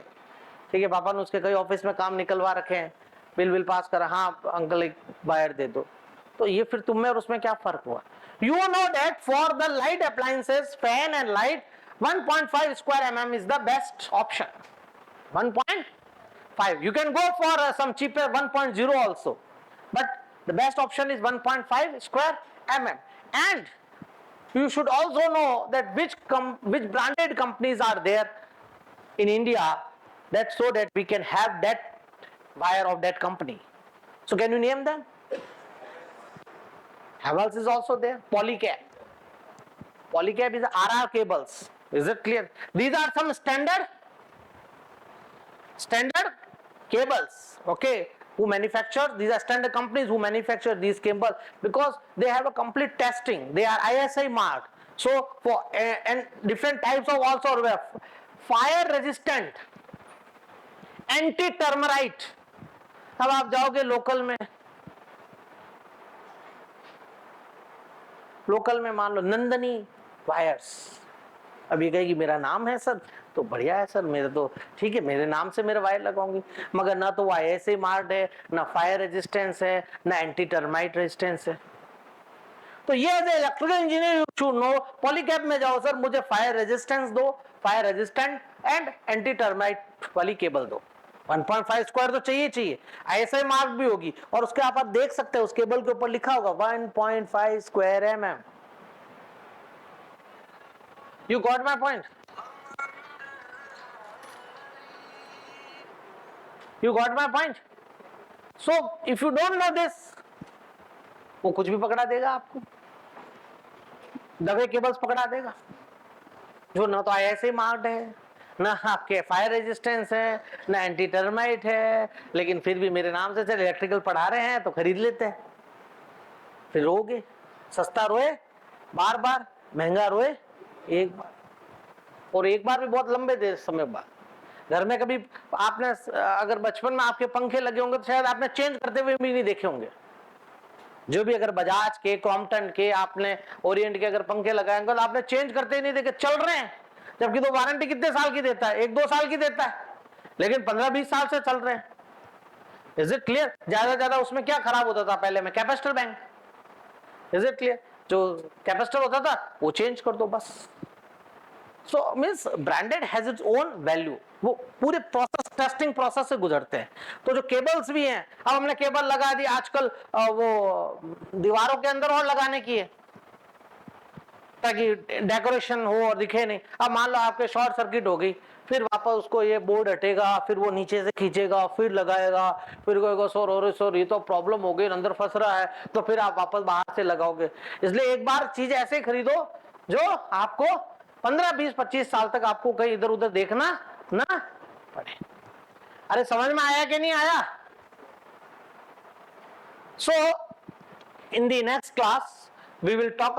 ठीक है। पापा ने उसके कई ऑफिस में काम निकलवा रखे हैं, बिल पास करा, हाँ अंकल एक वायर दे दो। तो ये फिर तुम में और उसमें क्या फर्क हुआ? You know that for the light appliances, fan and light, 1.5 square mm is the best option. 1.5. You can go for some cheaper 1.0 also, but the best option is 1.5 square mm. And you should also know that which branded companies are there in India, that so that we can have that wire of that company. So can you name them? Havells is also there. Polycab. Polycab is RR cables. Is it clear? These are some standard cables. Okay, who manufacture? These are standard companies who manufacture these cables because they have a complete testing. They are ISI marked. So for and different types of walls are there. Fire resistant, anti termite. अब आप जाओगे लोकल में मान लो नंदनी वायर्स. अब ये कहेगी मेरा नाम है सर, तो बढ़िया है सर, मेरे तो ठीक है, मेरे नाम से मेरे वायर लगाऊंगी, मगर ना तो वो ऐसे मार्ड है, ना फायर रेजिस्टेंस है, ना एंटी टर्माइट रेजिस्टेंस है. तो ये as electrical engineer you should know. Polycab में जाओ, सर मुझे फायर रेजिस्टेंस दो, fire resistant and anti termite वाली केबल दो. 1.5 स्क्वायर तो चाहिए. ऐसे मार्क भी होगी, और उसके आप देख सकते हैं उस केबल के ऊपर लिखा होगा 1.5 square mm. You got my point? You got my point? So if you don't know this, वो कुछ भी पकड़ा देगा आपको, दबे केबल्स पकड़ा देगा जो ना तो ऐसे मार्क्ड है, ना आपके फायर रेजिस्टेंस है, ना एंटी टर्माइट है, लेकिन फिर भी मेरे नाम से चल इलेक्ट्रिकल पढ़ा रहे हैं तो खरीद लेते हैं. फिर रोगे, सस्ता रोए बार बार, महंगा रोए एक बार, और एक बार भी बहुत लंबे देर समय बाद. घर में कभी आपने अगर बचपन में आपके पंखे लगे होंगे तो शायद आपने चेंज करते हुए भी नहीं देखे होंगे. जो भी अगर बजाज के, क्रॉम्पटन के, आपने ओरिएंट के अगर पंखे लगाए होंगे तो आपने चेंज करते ही नहीं देखे, चल रहे हैं. जबकि तो वारंटी कितने साल की देता है? 1-2 साल की देता है, लेकिन 15-20 साल से चल रहे हैं. Is it clear? ज्यादा उसमें क्या खराब होता था पहले में? Capacitor bank. Is it clear? जो कैपेसिटर होता था वो चेंज कर दो बस. So means branded has its own value. वो पूरे प्रोसेस, टेस्टिंग प्रोसेस से गुजरते हैं. तो जो केबल्स भी हैं, अब हमने केबल लगा दी, आजकल वो दीवारों के अंदर और लगाने की है ताकि डेकोरेशन हो और दिखे नहीं. अब मान लो आपके शॉर्ट सर्किट हो गई, फिर वापस उसको ये बोर्ड हटेगा, फिर वो नीचे से खींचेगा, फिर लगाएगा, फिर कहेगा सर ये तो प्रॉब्लम हो गई, अंदर फंस रहा है, तो फिर आप वापस बाहर से लगाओगे. इसलिए एक बार चीज ऐसे खरीदो जो आपको 15-20-25 साल तक आपको कहीं इधर उधर देखना ना पड़े. अरे समझ में आया कि नहीं आया? So in the next class we will talk